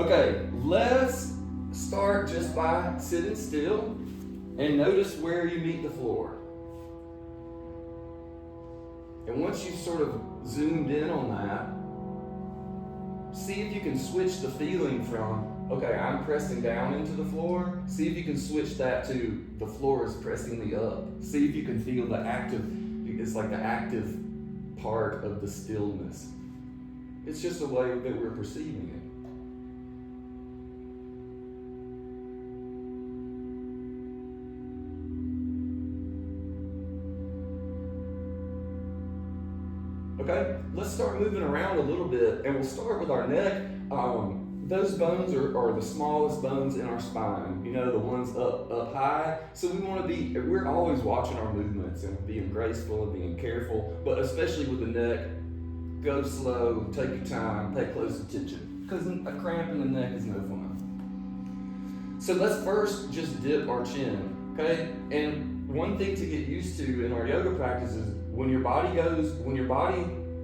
Okay, let's start just by sitting still and notice where you meet the floor. And once you've sort of zoomed in on that, see if you can switch the feeling from, okay, I'm pressing down into the floor. See if you can switch that to the floor is pressing me up. See if you can feel the active, it's like the active part of the stillness. It's just the way that we're perceiving it. Okay, let's start moving around a little bit, and we'll start with our neck. Those bones are the smallest bones in our spine, you know, the ones up high. So we're always watching our movements and being graceful and being careful, but especially with the neck, go slow, take your time, pay close attention, because a cramp in the neck is no fun. So let's first just dip our chin, okay? And one thing to get used to in our yoga practice is when your body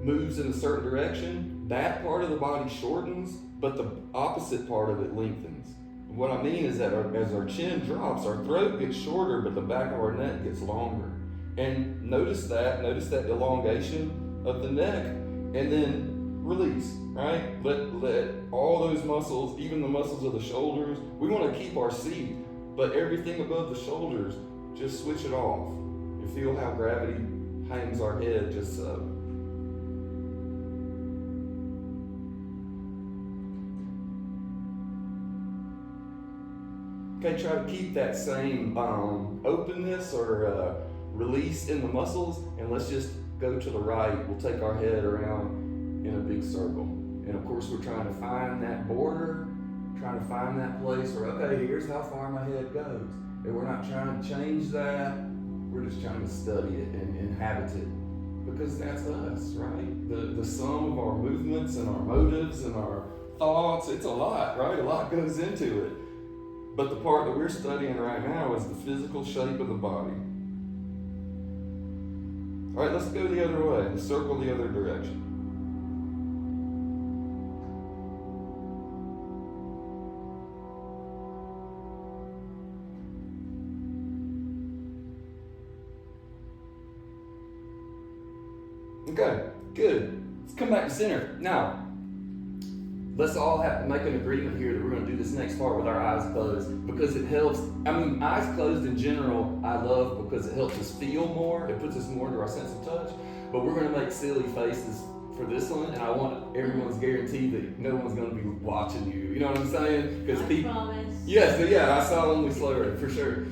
moves in a certain direction, that part of the body shortens, but the opposite part of it lengthens. What I mean is that as our chin drops, our throat gets shorter, but the back of our neck gets longer. And notice that elongation of the neck, and then release, right? Let all those muscles, even the muscles of the shoulders, we want to keep our seat, but everything above the shoulders, just switch it off. You feel how gravity hangs our head just so. Okay, try to keep that same openness or release in the muscles, and let's just go to the right. We'll take our head around in a big circle. And of course, we're trying to find that border, trying to find that place where, okay, here's how far my head goes. And we're not trying to change that. We're just trying to study it and inhabit it, because that's us, right? The sum of our movements and our motives and our thoughts, it's a lot, right? A lot goes into it. But the part that we're studying right now is the physical shape of the body. All right, let's go the other way, and circle the other direction. Okay, good. Let's come back to center. Now, let's all make an agreement here that we're going to do this next part with our eyes closed, because it helps. Eyes closed in general, I love because it helps us feel more. It puts us more into our sense of touch. But we're going to make silly faces for this one, and I want everyone's guaranteed that no one's going to be watching you. You know what I'm saying? Because people. Promise. Yes, yeah, I solemnly swear it for sure.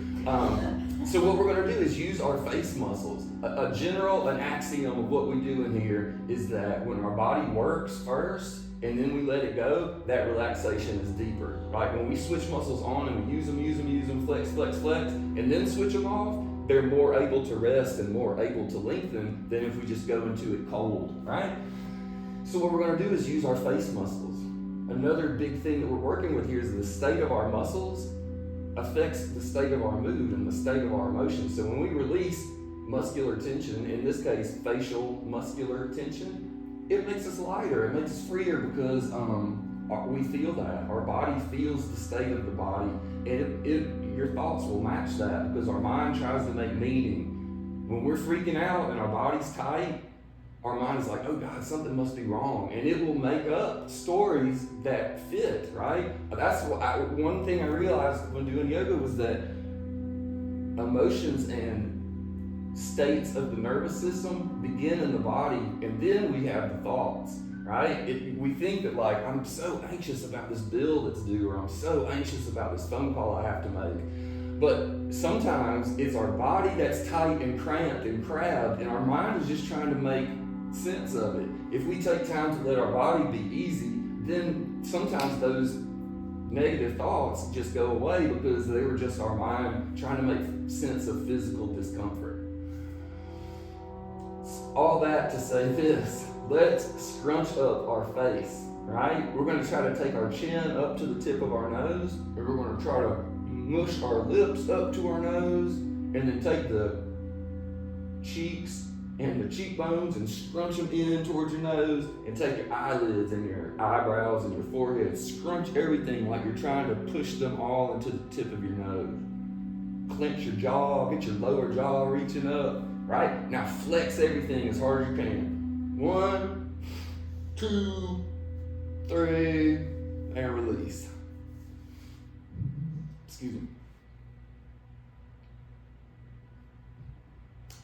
So what we're going to do is use our face muscles. An axiom of what we do in here is that when our body works first, and then we let it go, that relaxation is deeper, right? When we switch muscles on and we use them, flex, and then switch them off, they're more able to rest and more able to lengthen than if we just go into it cold, right? So what we're going to do is use our face muscles. Another big thing that we're working with here is the state of our muscles affects the state of our mood and the state of our emotions. So when we release muscular tension, in this case, facial muscular tension, it makes us lighter, it makes us freer, because we feel that. Our body feels the state of the body, and your thoughts will match that, because our mind tries to make meaning. When we're freaking out and our body's tight, our mind is like, oh God, something must be wrong. And it will make up stories that fit, right? That's one thing I realized when doing yoga was that emotions and states of the nervous system begin in the body, and then we have the thoughts, right? We think that, like, I'm so anxious about this bill that's due, or I'm so anxious about this phone call I have to make. But sometimes it's our body that's tight and cramped and crabbed, and our mind is just trying to make sense of it. If we take time to let our body be easy, then sometimes those negative thoughts just go away, because they were just our mind trying to make sense of physical discomfort. All that to say this, let's scrunch up our face, right? We're going to try to take our chin up to the tip of our nose, and we're going to try to mush our lips up to our nose, and then take the cheeks and the cheekbones and scrunch them in towards your nose, and take your eyelids and your eyebrows and your forehead, scrunch everything like you're trying to push them all into the tip of your nose. Clench your jaw, get your lower jaw reaching up, right? Now flex everything as hard as you can. 1, 2, 3, and release. Excuse me.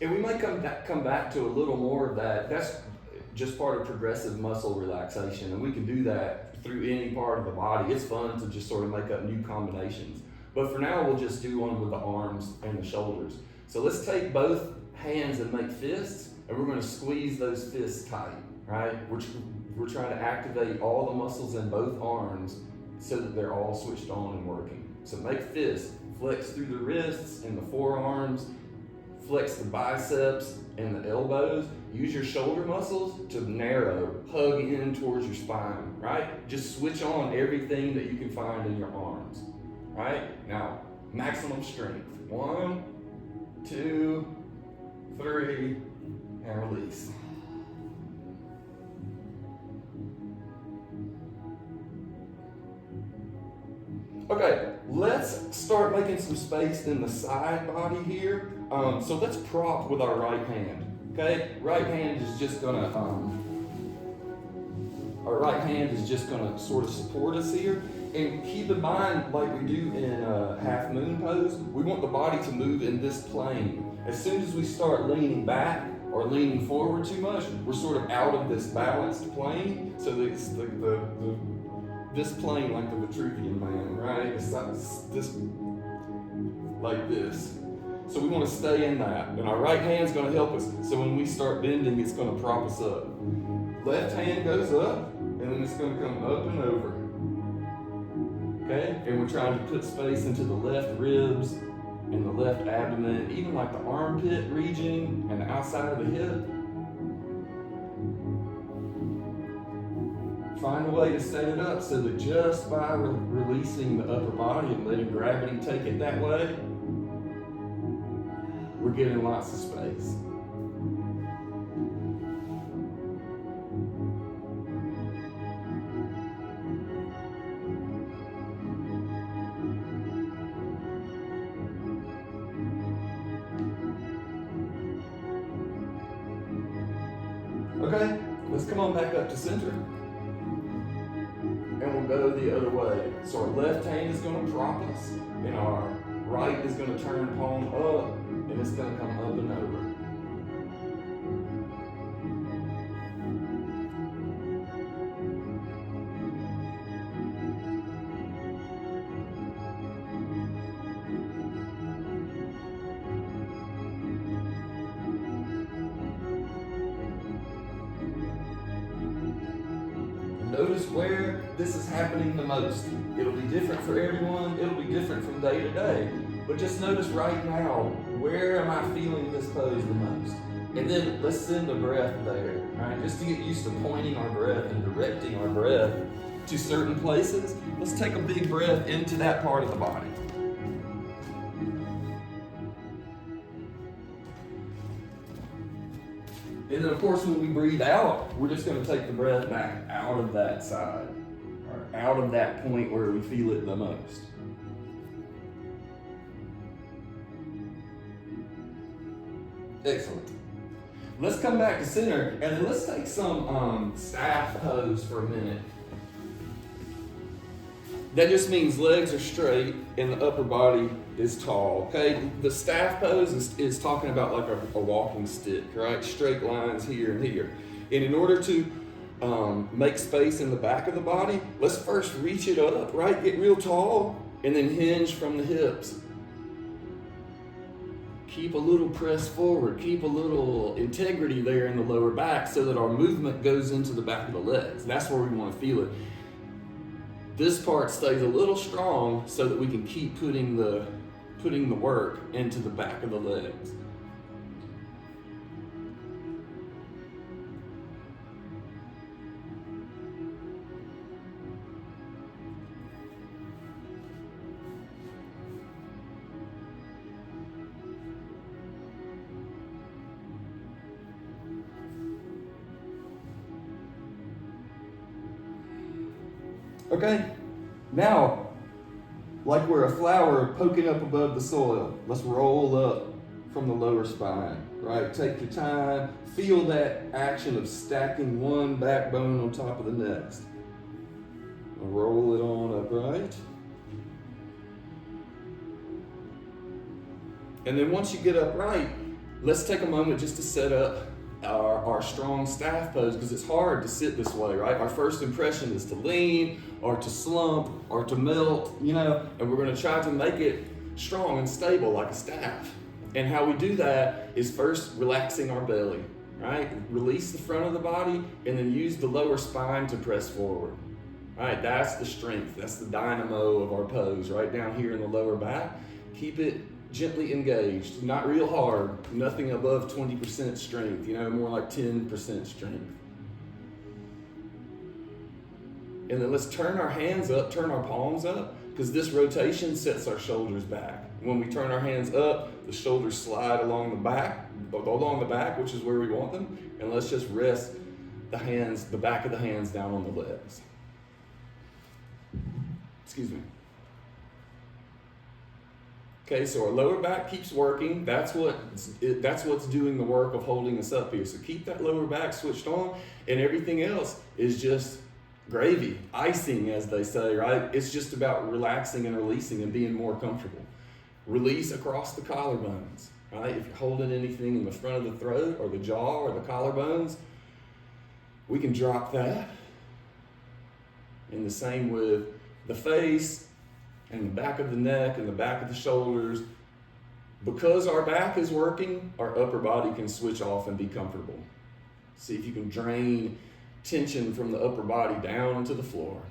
And we might come back to a little more of that. That's just part of progressive muscle relaxation, and we can do that through any part of the body. It's fun to just sort of make up new combinations. But for now, we'll just do one with the arms and the shoulders. So let's take both hands and make fists, and we're going to squeeze those fists tight, right? We're trying to activate all the muscles in both arms so that they're all switched on and working. So make fists, flex through the wrists and the forearms, flex the biceps and the elbows. Use your shoulder muscles to narrow, hug in towards your spine, right? Just switch on everything that you can find in your arms, right? Now, maximum strength. 1, 2, 3, and release. Okay, let's start making some space in the side body here. So let's prop with our right hand. Okay, right hand is just gonna sort of support us here. And keep in mind, like we do in half moon pose, we want the body to move in this plane. As soon as we start leaning back or leaning forward too much, we're sort of out of this balanced plane. So it's this plane, like the Vitruvian Man, right? It's this, like this. So we want to stay in that. And our right hand's going to help us. So when we start bending, it's going to prop us up. Left hand goes up, and then it's going to come up and over. Okay? And we're trying to put space into the left ribs and the left abdomen, even like the armpit region and the outside of the hip. Find a way to set it up so that just by releasing the upper body and letting gravity take it that way, we're getting lots of space. Okay, let's come on back up to center. And we'll go the other way. So our left hand is going to prop us, and our right is going to turn palm up, and it's going to come up and over. Notice where this is happening the most. It'll be different for everyone. It'll be different from day to day. But just notice right now, where am I feeling this pose the most? And then let's send the breath there, right? Just to get used to pointing our breath and directing our breath to certain places. Let's take a big breath into that part of the body. And then, of course, when we breathe out, we're just going to take the breath back out of that side, or out of that point where we feel it the most. Excellent. Let's come back to center, and then let's take some staff pose for a minute. That just means legs are straight and the upper body is tall, okay? The staff pose is talking about like a walking stick, right? Straight lines here and here. And in order to make space in the back of the body, let's first reach it up, right? Get real tall, and then hinge from the hips. Keep a little press forward, keep a little integrity there in the lower back so that our movement goes into the back of the legs. That's where we want to feel it. This part stays a little strong so that we can keep putting the work into the back of the legs. Okay? Now, like we're a flower poking up above the soil, let's roll up from the lower spine, right? Take your time, feel that action of stacking one backbone on top of the next. Roll it on upright. And then once you get upright, let's take a moment just to set up our strong staff pose, because it's hard to sit this way, right? Our first impression is to lean or to slump or to melt, and we're going to try to make it strong and stable like a staff. And how we do that is first relaxing our belly, right? Release the front of the body and then use the lower spine to press forward. All right, that's the strength. That's the dynamo of our pose right down here in the lower back. Keep it gently engaged, not real hard, nothing above 20% strength, more like 10% strength. And then let's turn our hands up, turn our palms up, because this rotation sets our shoulders back. When we turn our hands up, the shoulders slide along the back, which is where we want them, and let's just rest the back of the hands down on the legs. Excuse me. Okay, so our lower back keeps working. That's what's doing the work of holding us up here. So keep that lower back switched on, and everything else is just gravy, icing, as they say, right? It's just about relaxing and releasing and being more comfortable. Release across the collarbones, right? If you're holding anything in the front of the throat or the jaw or the collarbones, we can drop that. And the same with the face and the back of the neck and the back of the shoulders. Because our back is working, our upper body can switch off and be comfortable. See if you can drain tension from the upper body down into the floor.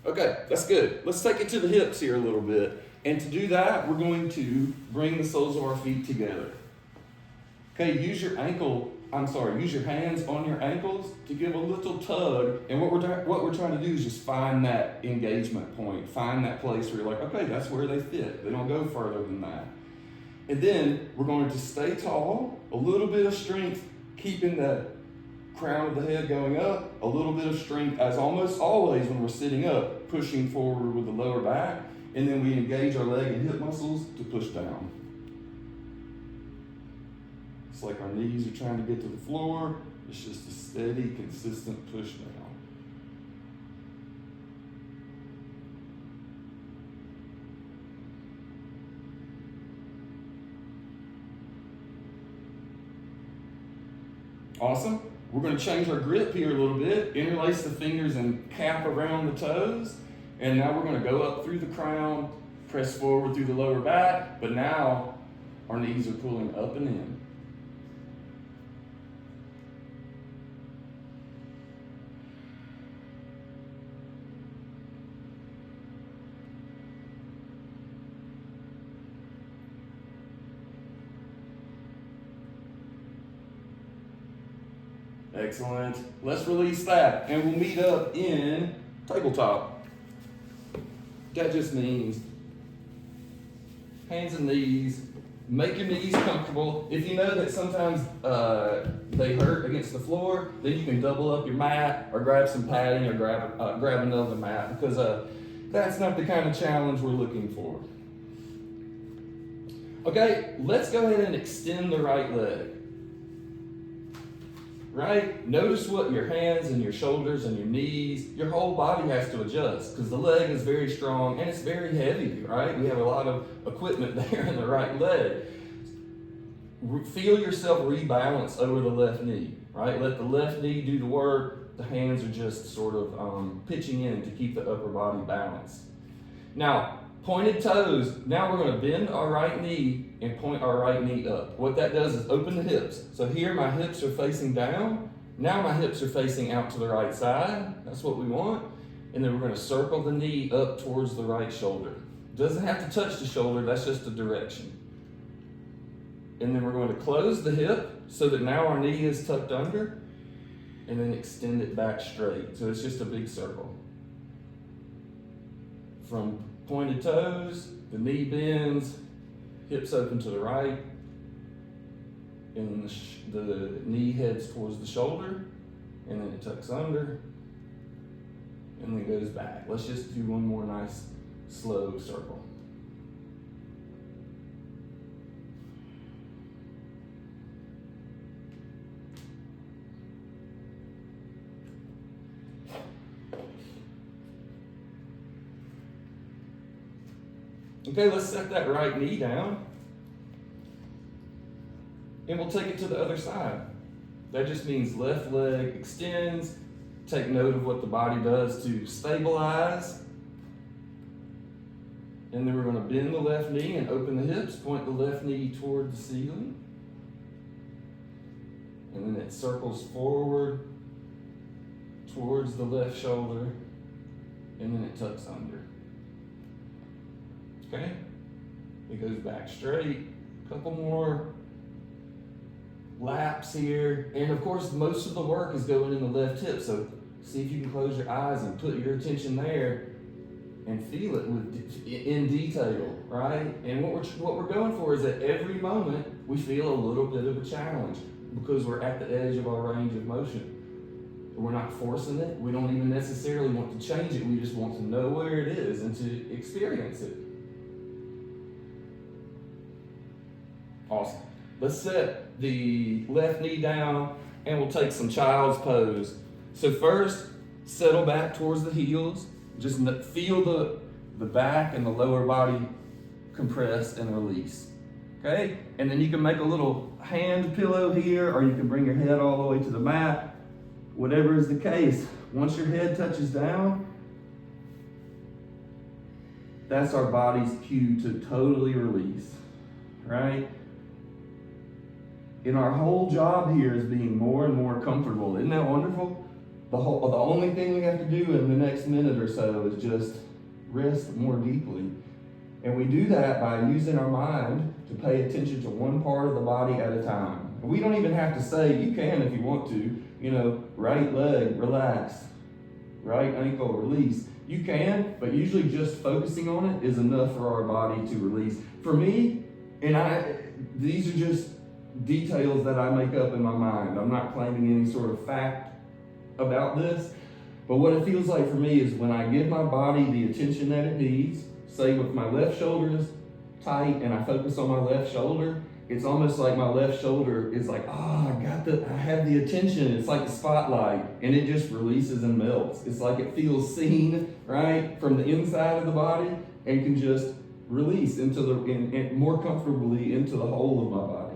Okay, that's good. Let's take it to the hips here a little bit. And to do that, we're going to bring the soles of our feet together. Okay, use your hands on your ankles to give a little tug. And what we're trying to do is just find that engagement point, find that place where you're like, okay, that's where they fit. They don't go further than that. And then we're going to stay tall, a little bit of strength, keeping the crown of the head going up, a little bit of strength, as almost always when we're sitting up, pushing forward with the lower back, and then we engage our leg and hip muscles to push down. It's like our knees are trying to get to the floor. It's just a steady, consistent push down. Awesome. We're going to change our grip here a little bit, interlace the fingers and cap around the toes. And now we're going to go up through the crown, press forward through the lower back, but now our knees are pulling up and in. Excellent. Let's release that, and we'll meet up in tabletop. That just means hands and knees. Make your knees comfortable. If you know that sometimes they hurt against the floor, then you can double up your mat or grab some padding or grab another mat, because that's not the kind of challenge we're looking for. Okay, let's go ahead and extend the right leg. Right? Notice what your hands and your shoulders and your knees, your whole body has to adjust, because the leg is very strong and it's very heavy, right? We have a lot of equipment there in the right leg. Feel yourself rebalance over the left knee, right? Let the left knee do the work. The hands are just sort of pitching in to keep the upper body balanced. Now, pointed toes. Now we're going to bend our right knee and point our right knee up. What that does is open the hips. So here my hips are facing down. Now my hips are facing out to the right side. That's what we want. And then we're going to circle the knee up towards the right shoulder. Doesn't have to touch the shoulder, that's just a direction. And then we're going to close the hip so that now our knee is tucked under, and then extend it back straight. So it's just a big circle. From pointed toes, the knee bends, hips open to the right, and the knee heads towards the shoulder, and then it tucks under, and then goes back. Let's just do one more nice slow circle. Okay, let's set that right knee down. And we'll take it to the other side. That just means left leg extends. Take note of what the body does to stabilize. And then we're going to bend the left knee and open the hips. Point the left knee toward the ceiling. And then it circles forward towards the left shoulder. And then it tucks under. Okay? It goes back straight. A couple more laps here. And of course, most of the work is going in the left hip. So see if you can close your eyes and put your attention there and feel it in detail, right? And what we're going for is at every moment we feel a little bit of a challenge because we're at the edge of our range of motion. We're not forcing it. We don't even necessarily want to change it. We just want to know where it is and to experience it. Awesome. Let's set the left knee down and we'll take some child's pose. So first, settle back towards the heels. Just feel the back and the lower body compress and release. Okay? And then you can make a little hand pillow here, or you can bring your head all the way to the mat. Whatever is the case, once your head touches down, that's our body's cue to totally release, right? And our whole job here is being more and more comfortable. Isn't that wonderful? The only thing we have to do in the next minute or so is just rest more deeply. And we do that by using our mind to pay attention to one part of the body at a time. And we don't even have to say, you can if you want to, right leg, relax, right ankle, release. You can, but usually just focusing on it is enough for our body to release. For me, these are just details that I make up in my mind. I'm not claiming any sort of fact about this, but what it feels like for me is when I give my body the attention that it needs, say with my left shoulder is tight and I focus on my left shoulder, it's almost like my left shoulder is like, I have the attention. It's like the spotlight, and it just releases and melts. It's like it feels seen, right, from the inside of the body and can just release into and more comfortably into the whole of my body.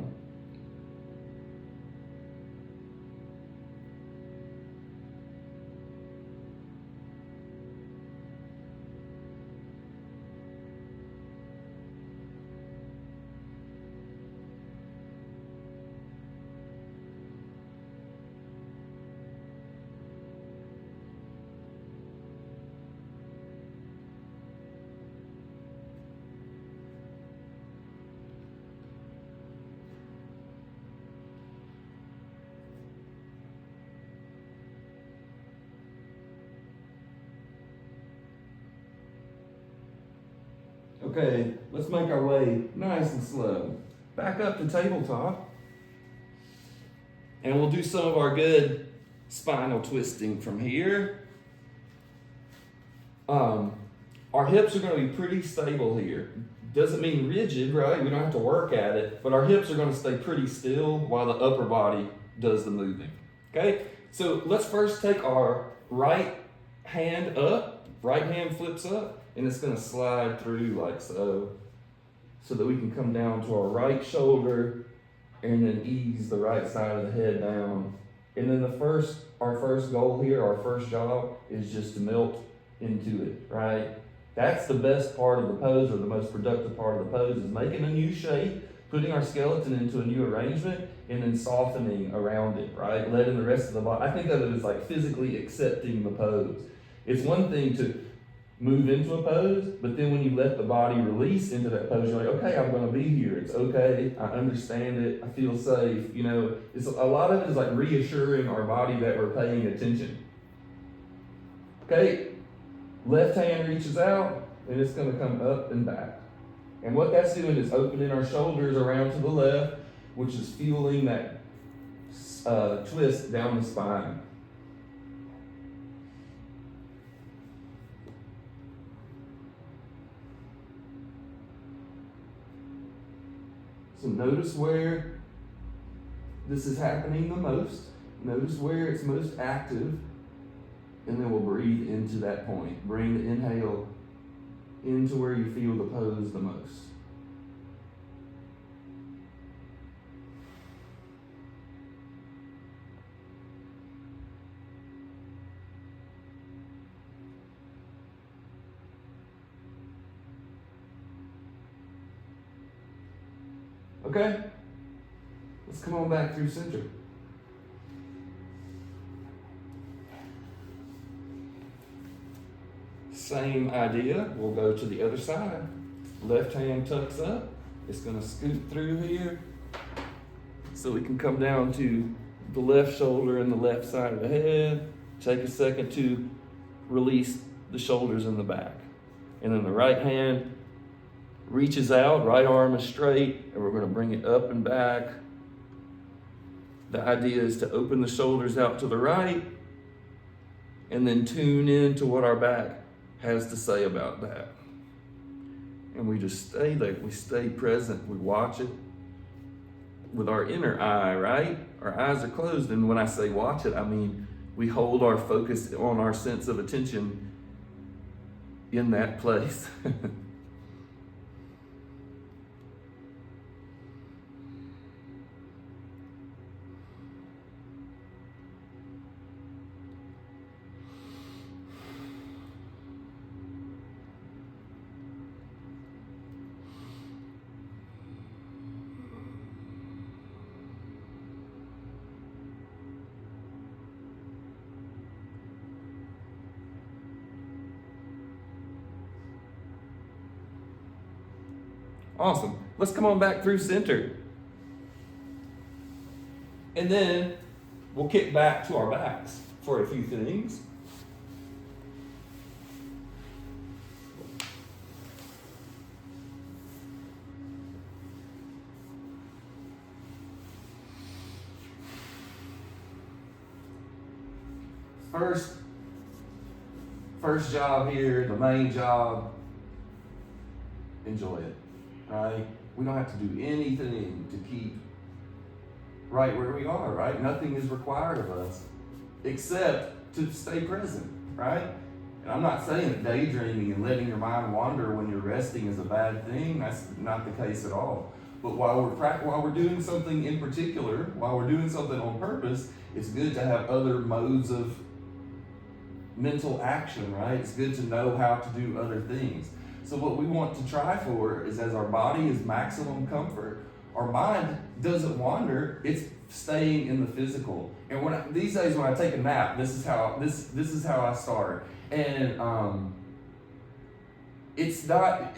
Okay, let's make our way nice and slow. Back up to tabletop. And we'll do some of our good spinal twisting from here. Our hips are going to be pretty stable here. Doesn't mean rigid, right? We don't have to work at it, but our hips are going to stay pretty still while the upper body does the moving. Okay? So let's first take our right hand up. Right hand flips up, and it's going to slide through like so that we can come down to our right shoulder and then ease the right side of the head down. And then our first goal here, our first job is just to melt into it, right? That's the best part of the pose, or the most productive part of the pose, is making a new shape, putting our skeleton into a new arrangement, and then softening around it, right? Letting the rest of the body, I think of it as like physically accepting the pose. It's one thing to move into a pose, but then when you let the body release into that pose, you're like, okay, I'm going to be here. It's okay. I understand it. I feel safe. It's a lot of it is like reassuring our body that we're paying attention. Okay, left hand reaches out, and it's going to come up and back. And what that's doing is opening our shoulders around to the left, which is fueling that twist down the spine. So notice where this is happening the most. Notice where it's most active. And then we'll breathe into that point. Bring the inhale into where you feel the pose the most. Okay? Let's come on back through center. Same idea. We'll go to the other side. Left hand tucks up. It's going to scoot through here. So we can come down to the left shoulder and the left side of the head. Take a second to release the shoulders in the back. And then the right hand reaches out, right arm is straight, and we're going to bring it up and back. The idea is to open the shoulders out to the right and then tune in to what our back has to say about that. And we just stay there. We stay present. We watch it with our inner eye, right? Our eyes are closed. And when I say watch it, I mean we hold our focus on our sense of attention in that place. Awesome. Let's come on back through center. And then we'll kick back to our backs for a few things. First job here, the main job, enjoy it. Right? We don't have to do anything to keep right where we are, right? Nothing is required of us except to stay present, right? And I'm not saying that daydreaming and letting your mind wander when you're resting is a bad thing. That's not the case at all. But while we're doing something in particular, while we're doing something on purpose, it's good to have other modes of mental action, right? It's good to know how to do other things. So what we want to try for is, as our body is maximum comfort, our mind doesn't wander, it's staying in the physical. And these days when I take a nap, this is how I start. And it's not,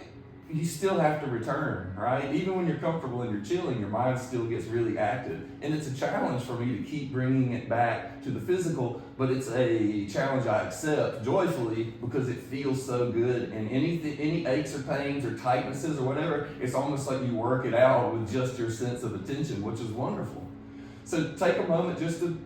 you still have to return, right? Even when you're comfortable and you're chilling, your mind still gets really active. And it's a challenge for me to keep bringing it back to the physical, but it's a challenge I accept joyfully because it feels so good. And any aches or pains or tightnesses or whatever, it's almost like you work it out with just your sense of attention, which is wonderful. So take a moment just to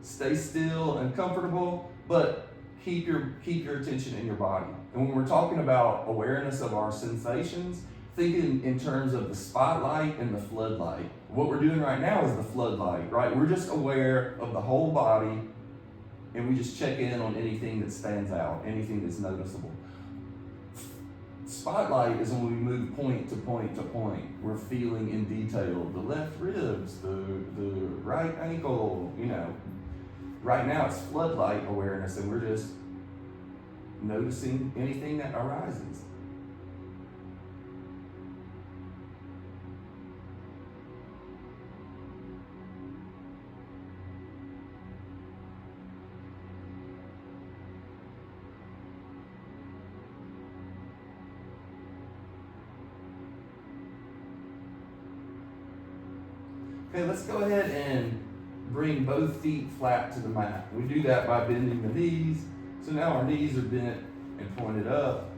stay still and comfortable, but keep your attention in your body. And when we're talking about awareness of our sensations, think in terms of the spotlight and the floodlight. What we're doing right now is the floodlight, right? We're just aware of the whole body, and we just check in on anything that stands out, anything that's noticeable. Spotlight is when we move point to point to point. We're feeling in detail the left ribs, the right ankle, Right now it's floodlight awareness, and we're just noticing anything that arises. Okay, let's go ahead and bring both feet flat to the mat. We do that by bending the knees. So now our knees are bent and pointed up.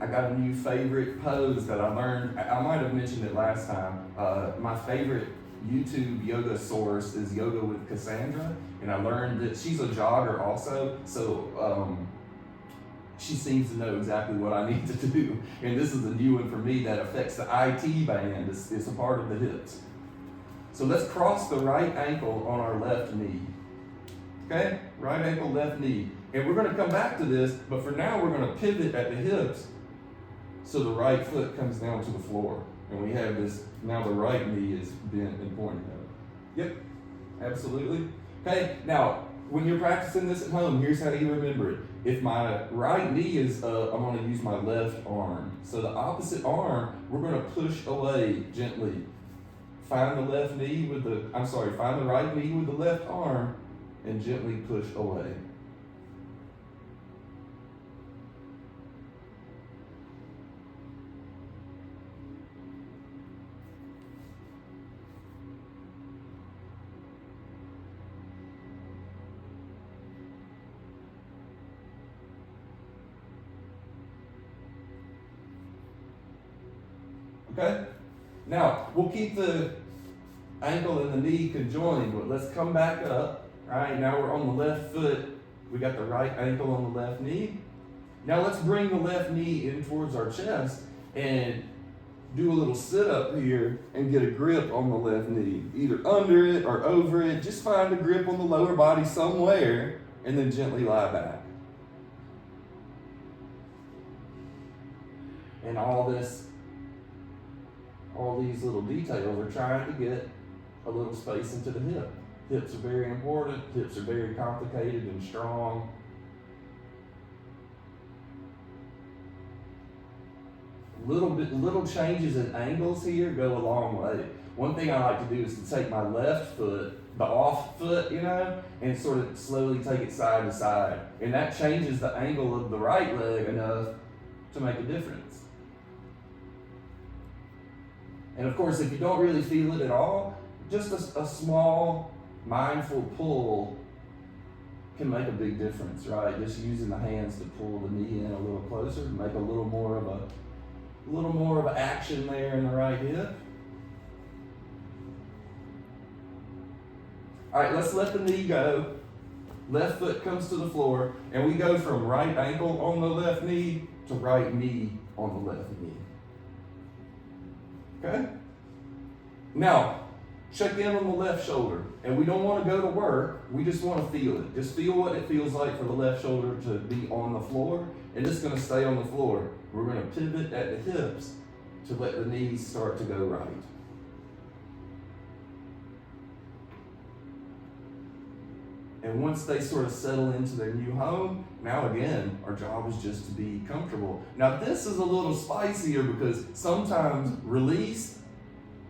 I got a new favorite pose that I learned. I might have mentioned it last time. My favorite YouTube yoga source is Yoga with Cassandra, and I learned that she's a jogger also, so she seems to know exactly what I need to do. And this is a new one for me that affects the IT band. It's a part of the hips. So let's cross the right ankle on our left knee. Okay? Right ankle, left knee. And we're going to come back to this, but for now we're going to pivot at the hips so the right foot comes down to the floor. And we have this, now the right knee is bent and pointing up. Yep, absolutely. Okay, now when you're practicing this at home, here's how you remember it. If my right knee is up, I'm going to use my left arm. So the opposite arm, we're going to push away gently. Find the right knee with the left arm and gently push away. Okay? Now, we'll keep the ankle and the knee conjoined, but let's come back up. All right, now we're on the left foot. We got the right ankle on the left knee. Now let's bring the left knee in towards our chest and do a little sit up here and get a grip on the left knee. Either under it or over it. Just find a grip on the lower body somewhere and then gently lie back. And all these little details are trying to get a little space into the hip. Hips are very important. Hips are very complicated and strong. Little changes in angles here go a long way. One thing I like to do is to take my left foot, the off foot, and sort of slowly take it side to side. And that changes the angle of the right leg enough to make a difference. And of course, if you don't really feel it at all, just a small mindful pull can make a big difference, right? Just using the hands to pull the knee in a little closer, make a little more of an action there in the right hip. All right, let's let the knee go. Left foot comes to the floor, and we go from right ankle on the left knee to right knee on the left knee. Okay? Now, check in on the left shoulder. And we don't want to go to work, we just want to feel it. Just feel what it feels like for the left shoulder to be on the floor, and it's going to stay on the floor. We're going to pivot at the hips to let the knees start to go right. And once they sort of settle into their new home, now again, our job is just to be comfortable. Now this is a little spicier because sometimes release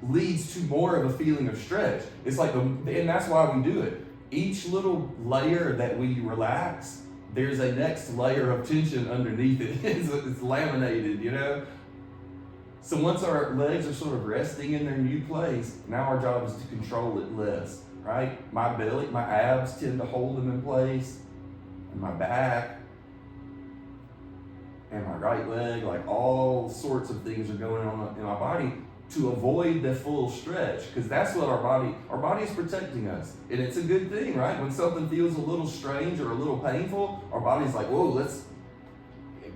leads to more of a feeling of stretch. It's like, and that's why we do it. Each little layer that we relax, there's a next layer of tension underneath it. It's laminated, So once our legs are sort of resting in their new place, now our job is to control it less, right? My belly, my abs tend to hold them in place, and my back, and my right leg, like all sorts of things are going on in my body to avoid the full stretch, because that's what our body is protecting us. And it's a good thing, right? When something feels a little strange or a little painful, our body's like, whoa,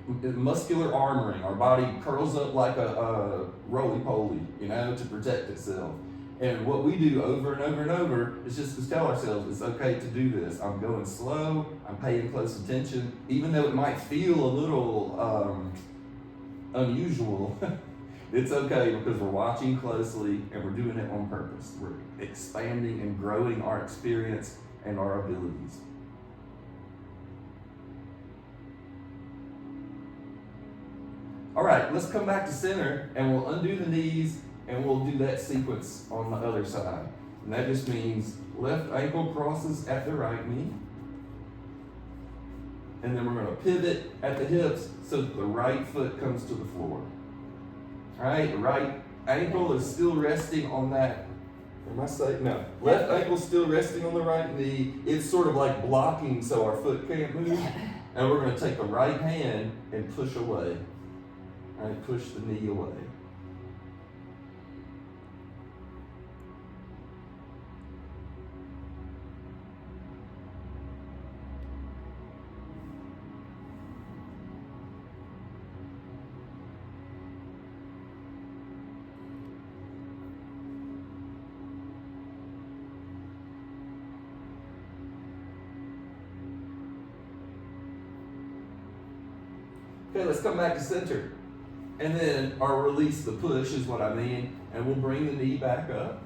muscular armoring. Our body curls up like a roly-poly, to protect itself. And what we do over and over and over is just to tell ourselves, it's okay to do this. I'm going slow, I'm paying close attention, even though it might feel a little unusual. It's okay because we're watching closely and we're doing it on purpose. We're expanding and growing our experience and our abilities. All right, let's come back to center and we'll undo the knees and we'll do that sequence on the other side. And that just means left ankle crosses at the right knee. And then we're going to pivot at the hips so that the right foot comes to the floor. All right, the right ankle is still resting on that. Am I saying? No. Left ankle still resting on the right knee. It's sort of like blocking so our foot can't move. And we're going to take the right hand and push away. All right, push the knee away. Okay, let's come back to center. And then our release the push is what I mean. And we'll bring the knee back up.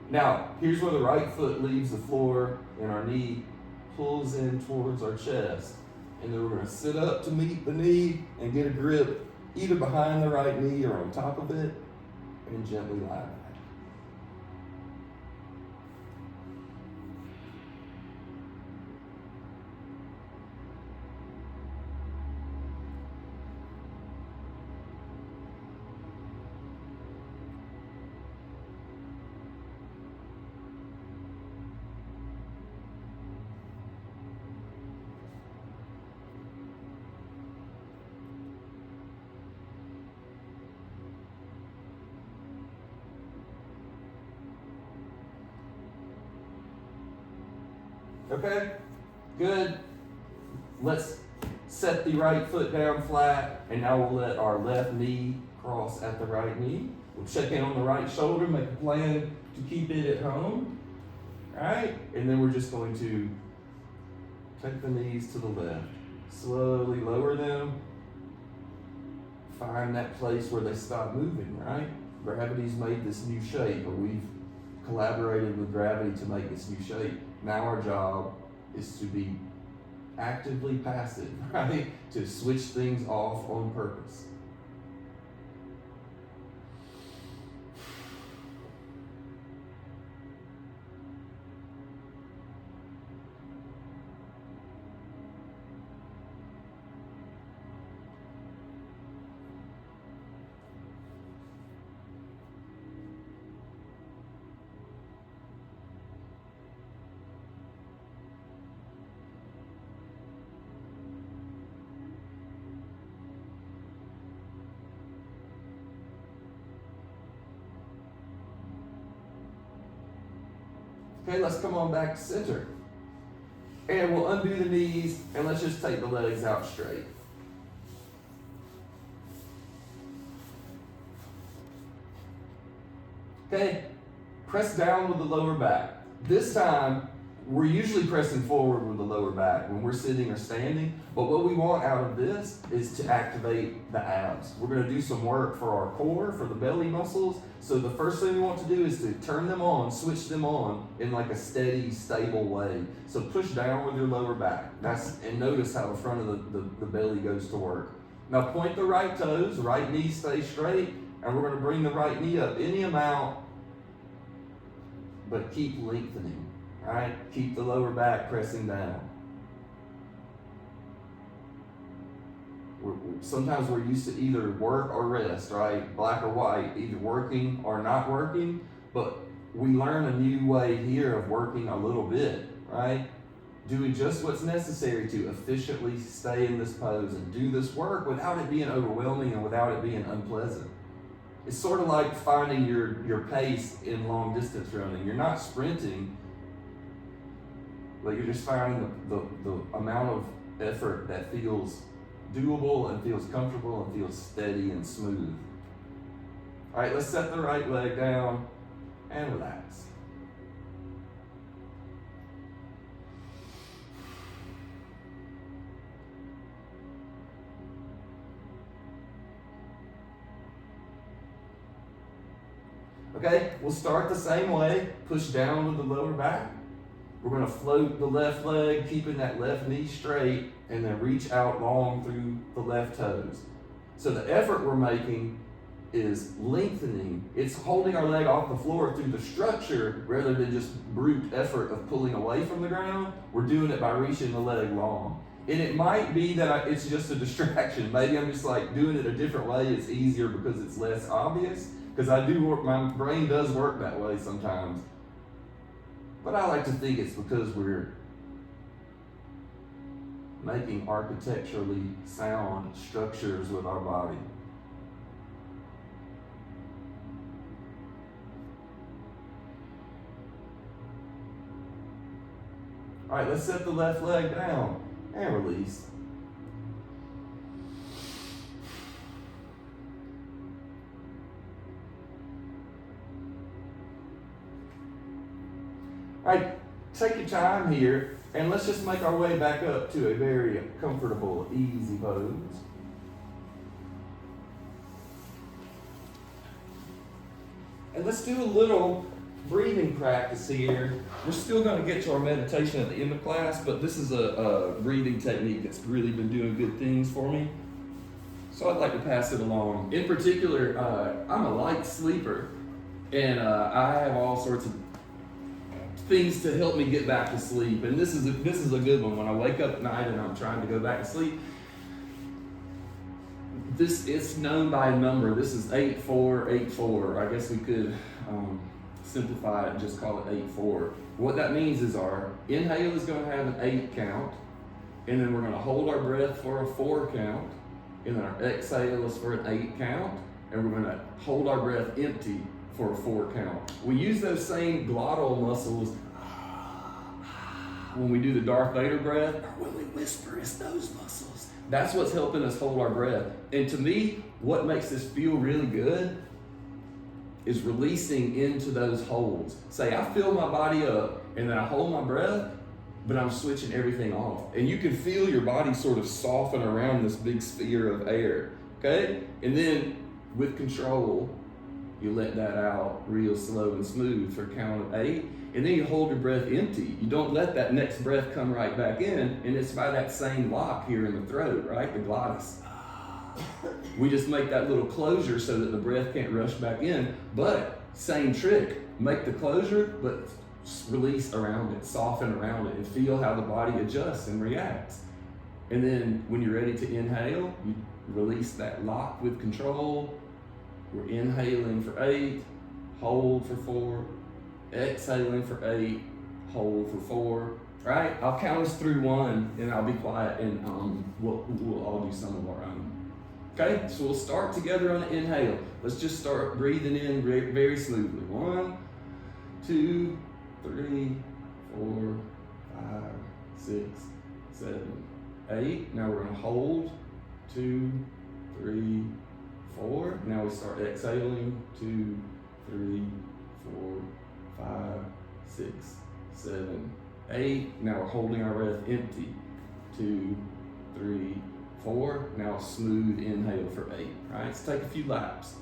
Now, here's where the right foot leaves the floor and our knee pulls in towards our chest. And then we're going to sit up to meet the knee and get a grip either behind the right knee or on top of it and gently lie back. Okay, good. Let's set the right foot down flat, and now we'll let our left knee cross at the right knee. We'll check in on the right shoulder, make a plan to keep it at home. All right, and then we're just going to take the knees to the left. Slowly lower them. Find that place where they stop moving, right? Gravity's made this new shape, or we've collaborated with gravity to make this new shape. Now our job is to be actively passive, right? To switch things off on purpose. Okay, let's come on back to center. And we'll undo the knees, and let's just take the legs out straight. Okay, press down with the lower back. This time, we're usually pressing forward with the lower back when we're sitting or standing, but what we want out of this is to activate the abs. We're going to do some work for our core, for the belly muscles. So the first thing we want to do is to turn them on, switch them on in like a steady, stable way. So push down with your lower back. And notice how the front of the belly goes to work. Now point the right toes, right knee stays straight, and we're going to bring the right knee up any amount, but keep lengthening. All right, keep the lower back pressing down. Sometimes we're used to either work or rest, right? Black or white, either working or not working, but we learn a new way here of working a little bit, right? Doing just what's necessary to efficiently stay in this pose and do this work without it being overwhelming and without it being unpleasant. It's sort of like finding your pace in long distance running. You're not sprinting, but you're just finding the amount of effort that feels doable and feels comfortable and feels steady and smooth. All right, let's set the right leg down and relax. Okay, we'll start the same way. Push down with the lower back. We're going to float the left leg, keeping that left knee straight, and then reach out long through the left toes. So the effort we're making is lengthening. It's holding our leg off the floor through the structure rather than just brute effort of pulling away from the ground. We're doing it by reaching the leg long. And it might be that it's just a distraction. Maybe I'm just like doing it a different way. It's easier because it's less obvious. Because I do work, my brain does work that way sometimes. But I like to think it's because we're making architecturally sound structures with our body. All right, let's set the left leg down and release. All right, take your time here, and let's just make our way back up to a very comfortable, easy pose. And let's do a little breathing practice here. We're still going to get to our meditation at the end of class, but this is a breathing technique that's really been doing good things for me. So I'd like to pass it along. In particular, I'm a light sleeper, and I have all sorts of things to help me get back to sleep. And this is a good one. When I wake up at night and I'm trying to go back to sleep, it's known by a number. This is 8-4-8-4. I guess we could simplify it and just call it 8-4. What that means is our inhale is going to have an 8 count, and then we're going to hold our breath for a 4 count, and then our exhale is for an 8 count, and we're going to hold our breath empty for a 4 count. We use those same glottal muscles when we do the Darth Vader breath, or when we whisper, it's those muscles. That's what's helping us hold our breath. And to me, what makes this feel really good is releasing into those holds. Say, I fill my body up, and then I hold my breath, but I'm switching everything off. And you can feel your body sort of soften around this big sphere of air, okay? And then, with control, you let that out real slow and smooth for a count of 8, and then you hold your breath empty. You don't let that next breath come right back in, and it's by that same lock here in the throat, right? The glottis. We just make that little closure so that the breath can't rush back in, but same trick. Make the closure, but release around it, soften around it, and feel how the body adjusts and reacts. And then when you're ready to inhale, you release that lock with control. We're inhaling for 8, hold for 4, exhaling for 8, hold for 4. Right? I'll count us through 1, and I'll be quiet, and we'll all do some of our own. Okay? So we'll start together on the inhale. Let's just start breathing in very smoothly. 1, 2, 3, 4, 5, 6, 7, 8. Now we're going to hold. 2, 3, 4. Now we start exhaling. 2, 3, 4, 5, 6, 7, 8. Now we're holding our breath empty. 2, 3, 4. Now a smooth inhale for 8. All right, let's take a few laps.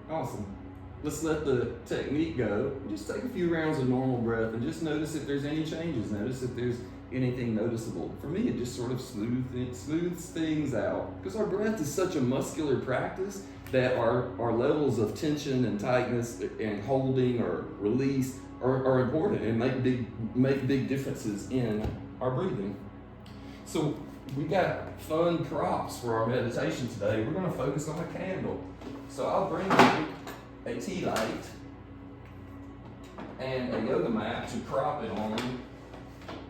Awesome. Let's let the technique go. Just take a few rounds of normal breath and just notice if there's any changes. Notice if there's anything noticeable. For me, it just sort of smooths things out. Because our breath is such a muscular practice that our levels of tension and tightness and holding or release are important and make big differences in our breathing. So we got fun props for our meditation today. We're going to focus on a candle. So I'll bring you a tea light and a yoga mat to prop it on.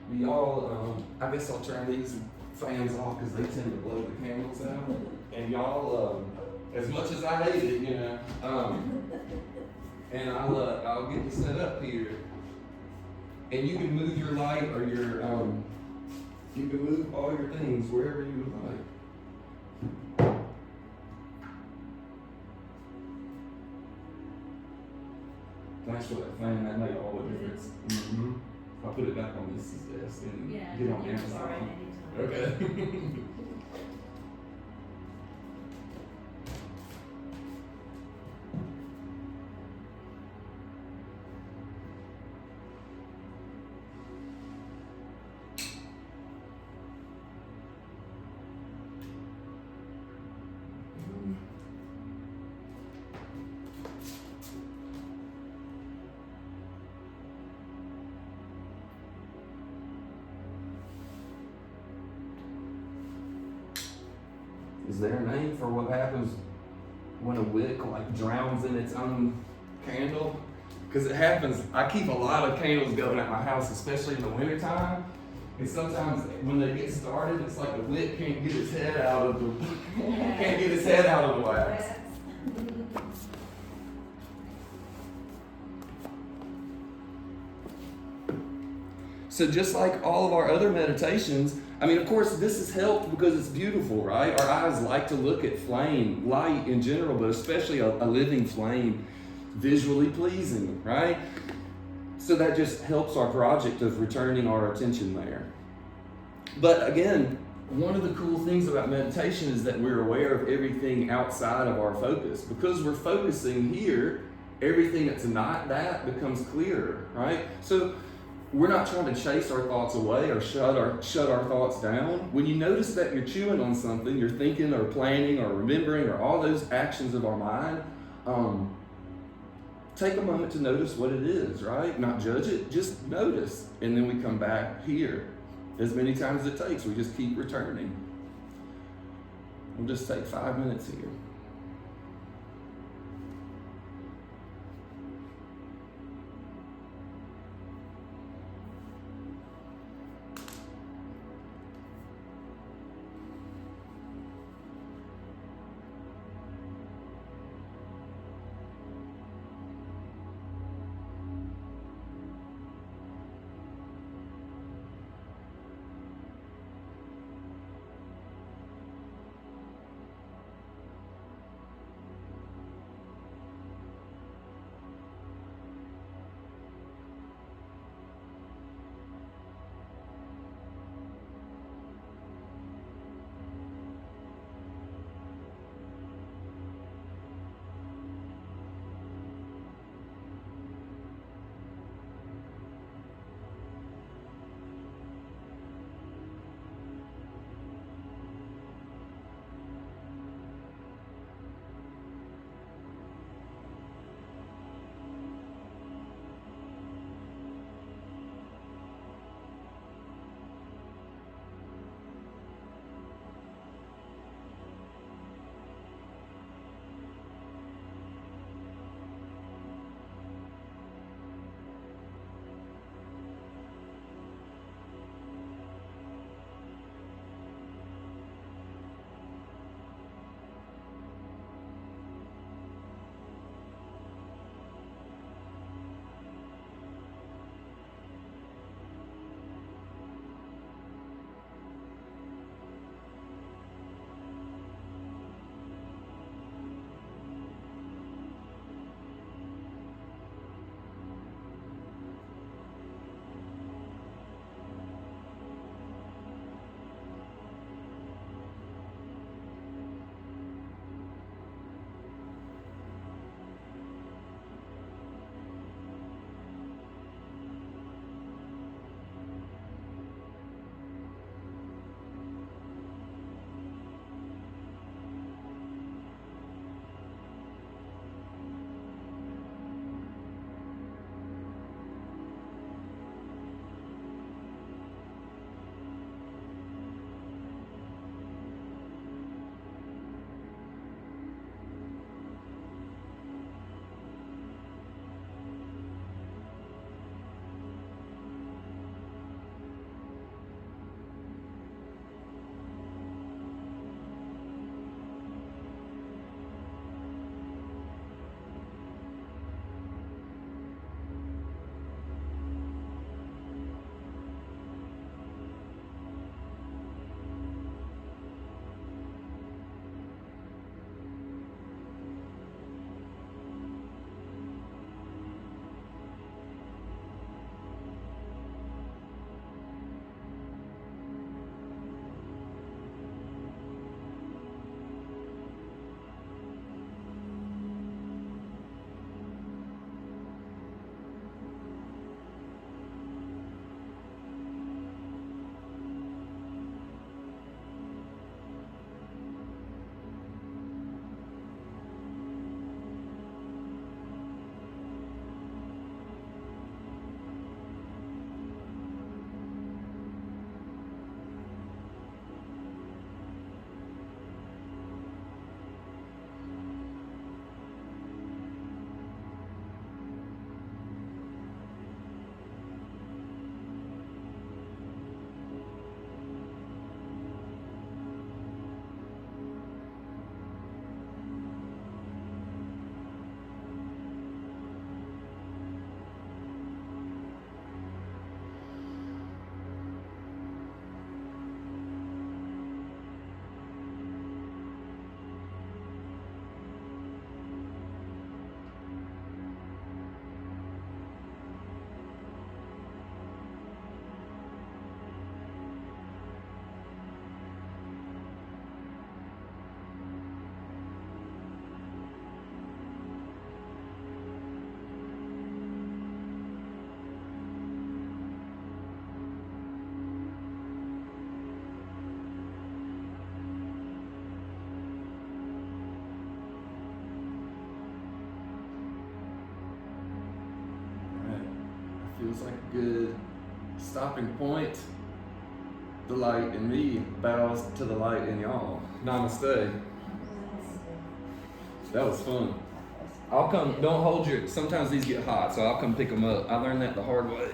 We all, I guess I'll turn these fans off because they tend to blow the candles out. And y'all as much as I hate it, you know. And I'll get you set up here. And you can move your light or your, you can move all your things wherever you would like. Thanks for that fan, that made all the difference. Mm-hmm. I'll put it back on Mrs. desk and get on Amazon. Okay. Is there a name for what happens when a wick like drowns in its own candle? Because it happens. I keep a lot of candles going at my house, especially in the wintertime. And sometimes when they get started, it's like the wick can't get its head out of the wax. So just like all of our other meditations, I mean, of course, this has helped because it's beautiful, right? Our eyes like to look at flame, light in general, but especially a living flame, visually pleasing, right? So that just helps our project of returning our attention there. But again, one of the cool things about meditation is that we're aware of everything outside of our focus. Because we're focusing here, everything that's not that becomes clearer, right? So we're not trying to chase our thoughts away or shut our thoughts down. When you notice that you're chewing on something, you're thinking or planning or remembering or all those actions of our mind, take a moment to notice what it is, right? Not judge it, just notice. And then we come back here as many times as it takes. We just keep returning. We'll just take 5 minutes here. Feels like a good stopping point. The light in me bows to the light in y'all. Namaste. That was fun. I'll come, don't hold your, sometimes these get hot, so I'll come pick them up. I learned that the hard way.